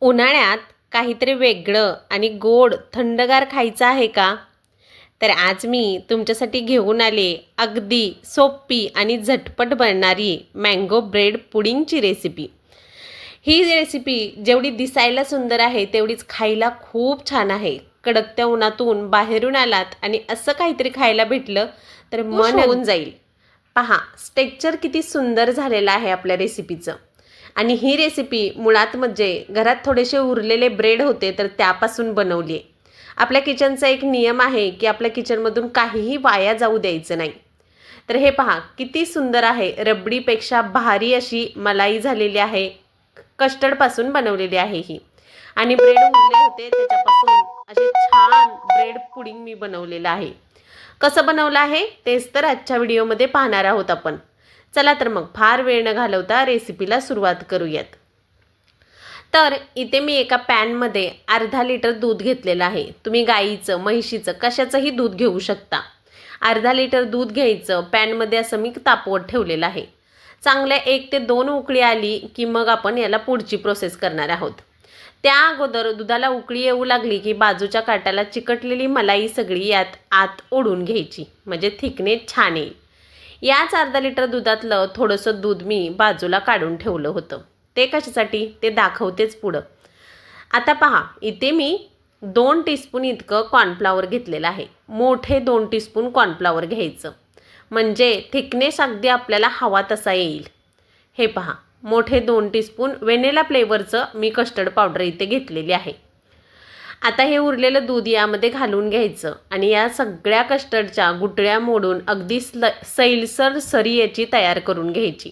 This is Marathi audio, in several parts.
उन्हाळ्यात काहीतरी वेगळं आणि गोड थंडगार खायचं आहे का? तर आज मी तुमच्यासाठी घेऊन आले अगदी सोपी आणि झटपट बनणारी मँगो ब्रेड पुडिंगची रेसिपी. ही रेसिपी जेवढी दिसायला सुंदर आहे तेवढीच खायला खूप छान आहे. कडकत्या उन्हातून बाहेरून आलात आणि असं काहीतरी खायला भेटलं तर मन होऊन जाईल. पहा स्ट्रक्चर किती सुंदर झालेलं आहे आपल्या रेसिपीचं. आणि ही रेसिपी मुळात म्हणजे घरात थोडेसे उरलेले ब्रेड होते तर त्यापासून बनवली आहे. आपल्या किचनचा एक नियम आहे की आपल्या किचनमधून काहीही वाया जाऊ द्यायचं नाही. तर हे पहा किती सुंदर आहे. रबडीपेक्षा भारी अशी मलाई झालेली आहे. कस्टर्डपासून बनवलेली आहे ही. आणि ब्रेड उरले होते त्याच्यापासून असे छान ब्रेड पुडिंग मी बनवलेलं आहे. कसं बनवलं आहे तेच तर आजच्या व्हिडिओमध्ये पाहणार आहोत आपण. चला तर मग फार वेळ न घालवता रेसिपीला सुरुवात करूयात. तर इथे मी एका पॅनमध्ये अर्धा लिटर दूध घेतलेलं आहे. तुम्ही गाईचं, म्हैशीचं, कशाचंही दूध घेऊ शकता. अर्धा लिटर दूध घ्यायचं. पॅनमध्ये असं मी तापवत ठेवलेलं आहे. चांगल्या 1 ते 2 उकळी आली की मग आपण याला पुढची प्रोसेस करणार आहोत. त्या अगोदर दुधाला उकळी येऊ लागली की बाजूच्या काटाला चिकटलेली मलाई सगळी यात आत ओढून घ्यायची, म्हणजे थिकनेस छान येईल. याच अर्धा लिटर दुधातलं थोडंसं दूध मी बाजूला काढून ठेवलं होतं. ते कशासाठी ते दाखवतेच पुढं. आता पहा इथे मी 2 टीस्पून इतकं कॉर्नफ्लॉवर घेतलेलं आहे. मोठे 2 टीस्पून कॉर्नफ्लॉवर घ्यायचं, म्हणजे थिकनेस अगदी आपल्याला हवा तसा येईल. हे पहा मोठे 2 टीस्पून व्हॅनिला फ्लेवरचं मी कस्टर्ड पावडर इथे घेतलेली आहे. आता हे उरलेलं दूध यामध्ये घालून घ्यायचं आणि या सगळ्या कस्टर्डच्या गुठळ्या मोडून अगदी सैलसर सरी याची तयार करून घ्यायची,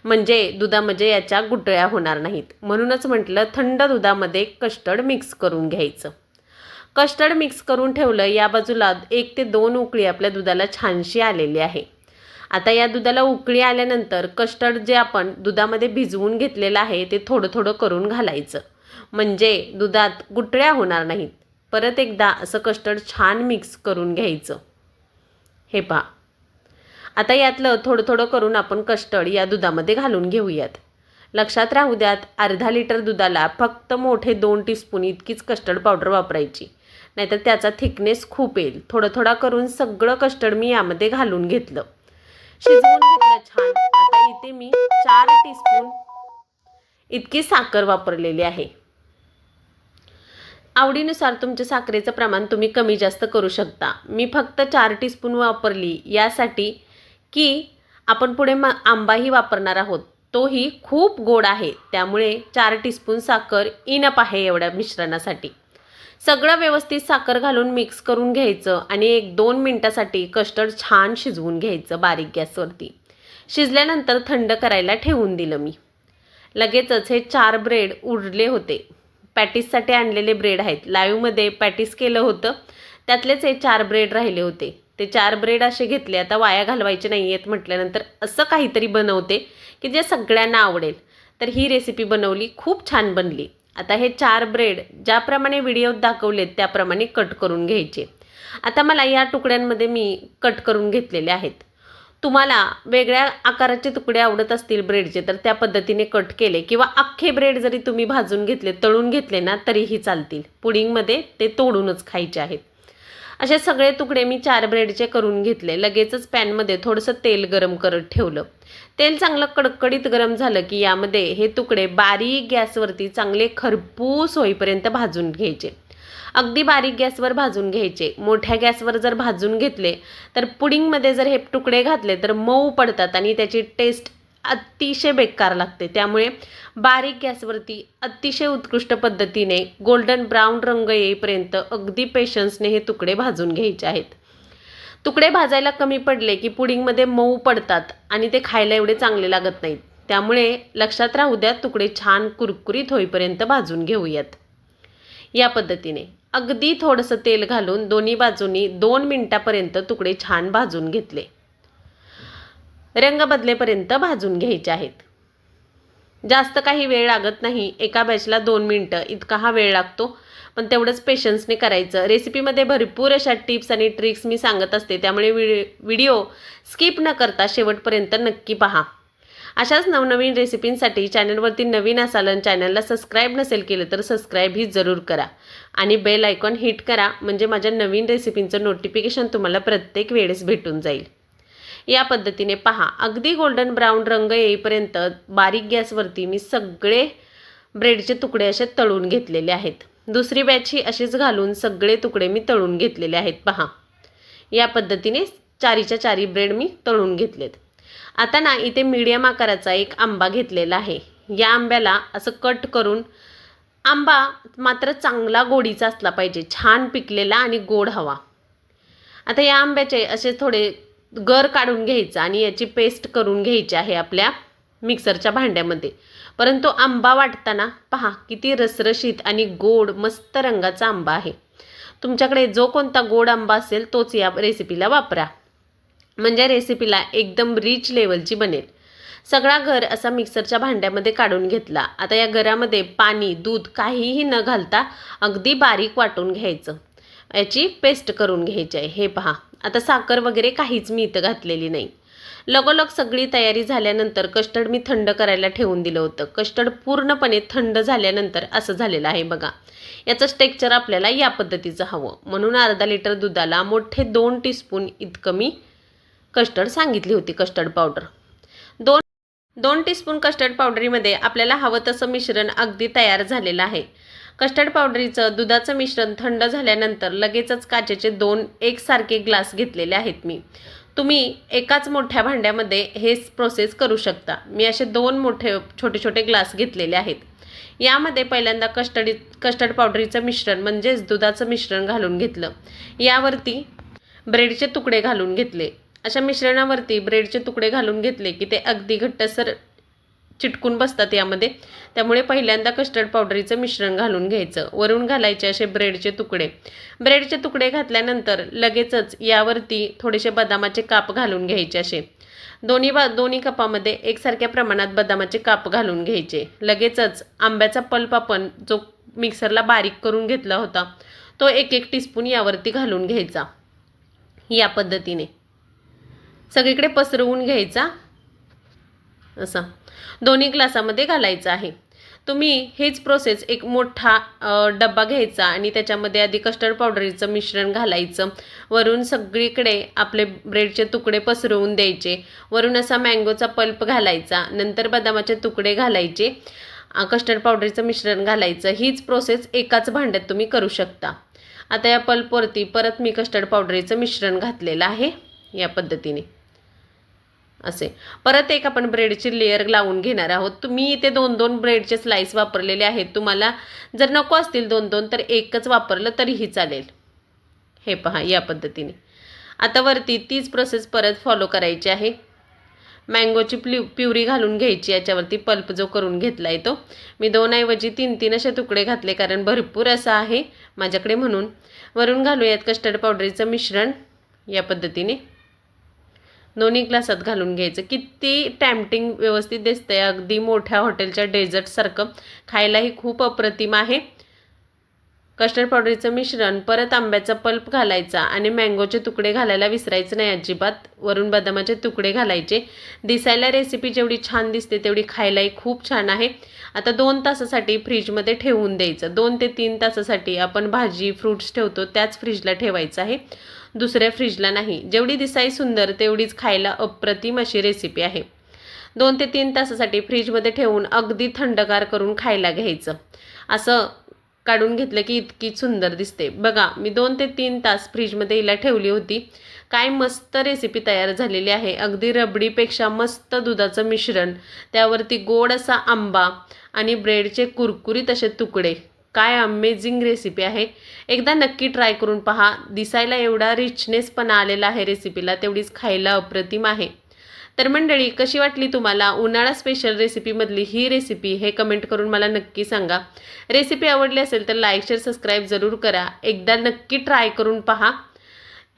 म्हणजे दुधामध्ये याच्या गुठळ्या होणार नाहीत. म्हणूनच म्हटलं थंड दुधामध्ये कस्टर्ड मिक्स करून घ्यायचं. कस्टर्ड मिक्स करून ठेवलं. या बाजूला 1 ते 2 उकळी आपल्या दुधाला छानशी आलेली आहे. आता या दुधाला उकळी आल्यानंतर कस्टर्ड जे आपण दुधामध्ये भिजवून घेतलेलं आहे ते थोडं थोडं करून घालायचं, म्हणजे दुधात गुठळ्या होणार नाहीत. परत एकदा असं कस्टर्ड छान मिक्स करून घ्यायचं. हे पहा आता यातलं थोडं थोडं करून आपण कस्टर्ड या दुधामध्ये घालून घेऊयात. लक्षात राहू द्यात अर्धा लिटर दुधाला फक्त मोठे 2 टीस्पून इतकीच कस्टर्ड पावडर वापरायची, नाहीतर त्याचा थिकनेस खूप येईल. थोडं थोडा करून सगळं कस्टर्ड मी यामध्ये घालून घेतलं, शिजवून घेतलं छान. आता इथे मी 4 टीस्पून इतकी साखर वापरलेली आहे. आवडीनुसार तुमच्या साखरेचं प्रमाण तुम्ही कमी जास्त करू शकता. मी फक्त 4 टीस्पून वापरली यासाठी की आपण पुढे आंबाही वापरणार आहोत. तोही खूप गोड आहे, त्यामुळे 4 टीस्पून साखर इनफ आहे एवढ्या मिश्रणासाठी. सगळं व्यवस्थित साखर घालून मिक्स करून घ्यायचं आणि 1-2 मिनटासाठी कस्टर्ड छान शिजवून घ्यायचं बारीक गॅसवरती. शिजल्यानंतर थंड करायला ठेवून दिलं मी. लगेचच हे 4 ब्रेड उरले होते. पॅटीससाठी आणलेले ब्रेड आहेत. लाईव्हमध्ये पॅटीस केलं होतं, त्यातलेच हे 4 ब्रेड राहिले होते. ते 4 ब्रेड असे घेतले. आता वाया घालवायचे नाही आहेत म्हटल्यानंतर असं काहीतरी बनवते की जे सगळ्यांना आवडेल. तर ही रेसिपी बनवली, खूप छान बनली. आता हे 4 ब्रेड ज्याप्रमाणे व्हिडिओत दाखवलेत त्याप्रमाणे कट करून घ्यायचे. आता मला या तुकड्यांमध्ये मी कट करून घेतलेले आहेत. तुम्हाला वेगळ्या आकाराचे तुकडे आवडत असतील ब्रेडचे तर त्या पद्धतीने कट केले, किंवा अख्खे ब्रेड जरी तुम्ही भाजून घेतले, तळून घेतले ना तरीही चालतील. पुडिंगमध्ये ते तोडूनच खायचे आहेत. असे सगळे तुकडे मी 4 ब्रेडचे करून घेतले. लगेचच पॅनमध्ये थोडंसं तेल गरम करत ठेवलं. तेल चांगलं कडकडीत गरम झालं की यामध्ये हे तुकडे बारीक गॅसवरती चांगले खरपूस होईपर्यंत भाजून घ्यायचे. अगदी बारीक गॅसवर भाजून घ्यायचे. मोठ्या गॅसवर जर भाजून घेतले तर पुडिंगमध्ये जर हे तुकडे घातले तर मऊ पडतात आणि त्याची टेस्ट अतिशय बेकार लागते. त्यामुळे बारीक गॅसवरती अतिशय उत्कृष्ट पद्धतीने गोल्डन ब्राऊन रंग येईपर्यंत अगदी पेशन्सने हे तुकडे भाजून घ्यायचे आहेत. तुकडे भाजायला कमी पडले की पुडिंगमध्ये मऊ पडतात आणि ते खायला एवढे चांगले लागत नाहीत. त्यामुळे लक्षात राहू द्या, तुकडे छान कुरकुरीत होईपर्यंत भाजून घेऊयात. या पद्धतीने अगदी थोडंसं तेल घालून दोन्ही बाजूंनी 2 मिनिटापर्यंत तुकडे छान भाजून घेतले. रंग बदलेपर्यंत भाजून घ्यायचे आहेत. जास्त काही वेळ लागत नाही. एका बॅचला 2 मिनिटं इतका हा वेळ लागतो, पण तेवढंच पेशन्सने करायचं. रेसिपीमध्ये भरपूर अशा टिप्स आणि ट्रिक्स मी सांगत असते, त्यामुळे व्हिडिओ स्किप न करता शेवटपर्यंत नक्की पहा. अशाच नवनवीन रेसिपींसाठी चॅनलवरती नवीन असाल आणि चॅनलला सबस्क्राईब नसेल केलं तर सबस्क्राईब ही जरूर करा आणि बेल आयकॉन हिट करा, म्हणजे माझ्या नवीन रेसिपींचं नोटिफिकेशन तुम्हाला प्रत्येक वेळेस भेटून जाईल। या पद्धतीने पहा, अगदी गोल्डन ब्राऊन रंग येईपर्यंत बारीक गॅसवरती मी सगळे ब्रेडचे तुकडे असे तळून घेतलेले आहेत। दुसरी बॅच ही अशीच घालून सगळे तुकडे मी तळून घेतलेले आहेत। पहा, या पद्धतीने चारीच्या चारी ब्रेड मी तळून घेतलेत। आता ना इथे मीडियम आकाराचा एक आंबा घेतलेला आहे। या आंब्याला असं कट करून, आंबा मात्र चांगला गोडीचा असला पाहिजे, छान पिकलेला आणि गोड हवा। आता या आंब्याचे असे थोडे गर काढून घ्यायचा आणि याची पेस्ट करून घ्यायची आहे आपल्या मिक्सरच्या भांड्यामध्ये। परंतु आंबा वाटताना पहा किती रसरशीत आणि गोड मस्त रंगाचा आंबा आहे। तुमच्याकडे जो कोणता गोड आंबा असेल तोच या रेसिपीला वापरा, म्हणजे रेसिपीला एकदम रिच लेवलची बनेल। सगळा गर असा मिक्सरच्या भांड्यामध्ये काढून घेतला। आता या गरामध्ये पाणी, दूध काहीही न घालता अगदी बारीक वाटून घ्यायचं, याची पेस्ट करून घ्यायची आहे। हे पहा, आता साखर वगैरे काहीच मी इथं घातलेली नाही। लगोलग सगळी तयारी झाल्यानंतर कस्टर्ड मी थंड करायला ठेवून दिलं होतं। कस्टर्ड पूर्णपणे थंड झाल्यानंतर असं झालेलं आहे बघा। याचं टेक्स्चर आपल्याला या पद्धतीचं हवं, म्हणून अर्धा लिटर दुधाला मोठे 2 टीस्पून इतकं मी कस्टर्ड सांगितली होती, कस्टर्ड पावडर। 2 टीस्पून कस्टर्ड पावडरीमध्ये आपल्याला हवं तसं मिश्रण अगदी तयार झालेलं आहे। कस्टर्ड पावडरीचं दुधाचं मिश्रण थंड झाल्यानंतर लगेचच काचेचे 2 एकसारखे ग्लास घेतलेले आहेत मी। तुम्ही एकाच मोठ्या भांड्यामध्ये हे प्रोसेस करू शकता। मी असे 2 मोठे छोटे छोटे ग्लास घेतलेले आहेत। यामध्ये पहिल्यांदा कस्टर्ड पावडरीचं मिश्रण म्हणजेच दुधाचं मिश्रण घालून घेतलं। यावरती ब्रेडचे तुकडे घालून घेतले। अशा मिश्रणावरती ब्रेडचे तुकडे घालून घेतले की ते अगदी घट्टसर चिटकून बसतात यामध्ये, त्यामुळे पहिल्यांदा कस्टर्ड पावडरीचं मिश्रण घालून घ्यायचं। वरून घालायचे असे ब्रेडचे तुकडे। ब्रेडचे तुकडे घातल्यानंतर लगेचच यावरती थोडेसे बदामाचे काप घालून घ्यायचे असे। दोन्ही कपामध्ये एकसारख्या प्रमाणात बदामाचे काप घालून घ्यायचे। लगेचच आंब्याचा पल्प आपण जो मिक्सरला बारीक करून घेतला होता तो 1 टीस्पून यावरती घालून घ्यायचा। या पद्धतीने सगळीकडे पसरवून घ्यायचा, असा दोन्ही ग्लासामध्ये घालायचं आहे। तुम्ही हेच प्रोसेस एक मोठा डब्बा घ्यायचा आणि त्याच्यामध्ये आधी कस्टर्ड पावडरीचं मिश्रण घालायचं। वरून सगळीकडे आपले ब्रेडचे तुकडे पसरवून द्यायचे। वरून असा मँगोचा पल्प घालायचा, नंतर बदामाचे तुकडे घालायचे, कस्टर्ड पावडरीचं मिश्रण घालायचं। हीच प्रोसेस एकाच भांड्यात तुम्ही करू शकता। आता या पल्पवरती परत मी कस्टर्ड पावडरीचं मिश्रण घातलेलं आहे। या पद्धतीने असे परत एक आपण ब्रेडची लेयर लावून घेणार आहोत। तुम्ही इथे 2-2 ब्रेडचे स्लाइस वापरलेले आहेत। तुम्हाला जर नको असतील 2-2 तर एकच वापरलं तरीही चालेल। हे पहा, या पद्धतीने आता वरती तीच प्रोसेस परत फॉलो करायची आहे। मँगोची प्युरी घालून घ्यायची याच्यावरती, पल्प जो करून घेतला आहे तो। मी 2 ऐवजी 3-3 असे तुकडे घातले, कारण भरपूर असा आहे माझ्याकडे म्हणून। वरून घालूयात कस्टर्ड पावडरीचं मिश्रण या पद्धतीने दोन्ही ग्लासात घालून घ्यायचं। किती टेम्पटिंग व्यवस्थित दिसतंय, अगदी मोठ्या हॉटेलच्या डेझर्टसारखं, खायलाही खूप अप्रतिम आहे। कस्टर्ड पावडरीचं मिश्रण, परत आंब्याचा पल्प घालायचा आणि मँगोचे तुकडे घालायला विसरायचं नाही अजिबात। वरून बदामाचे तुकडे घालायचे। दिसायला रेसिपी जेवढी छान दिसते तेवढी खायलाही खूप छान आहे। आता 2 तासासाठी फ्रीजमध्ये ठेवून द्यायचं। 2 ते 3 तासासाठी आपण भाजी फ्रूट्स ठेवतो त्याच फ्रीजला ठेवायचं आहे, दुसऱ्या फ्रीजला नाही। जेवढी दिसाई सुंदर तेवढीच खायला अप्रतिम अशी रेसिपी आहे। 2 ते 3 तासासाठी फ्रीजमध्ये ठेवून अगदी थंडगार करून खायला घ्यायचं। असं काढून घेतलं की इतकी सुंदर दिसते बघा। मी 2 ते 3 तास फ्रीजमध्ये हिला ठेवली होती। काय मस्त रेसिपी तयार झालेली आहे। अगदी रबडीपेक्षा मस्त दुधाचं मिश्रण, त्यावरती गोड असा आंबा आणि ब्रेडचे कुरकुरीत असे तुकडे। काय अमेझिंग रेसिपी आहे, एकदा नक्की ट्राय करून पहा। दिसायला एवढा रिचनेस पण आलेला आहे रेसिपीला, तेवढीच खायला अप्रतिम आहे। तर मंडळी, कशी वाटली तुम्हाला उन्हाळा स्पेशल रेसिपीमधली ही रेसिपी हे कमेंट करून मला नक्की सांगा। रेसिपी आवडली असेल तर लाईक, शेअर, सबस्क्राईब जरूर करा। एकदा नक्की ट्राय करून पहा,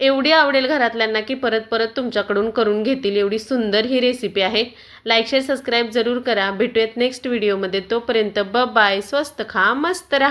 एवढी आवडेल घरातल्यांना की परत परत तुमच्याकडून करून घेतील, एवढी सुंदर ही रेसिपी आहे। लाईक, शेअर, सबस्क्राईब जरूर करा। भेटूयात नेक्स्ट व्हिडिओमध्ये, तोपर्यंत बाय, स्वस्त खा, मस्त रहा।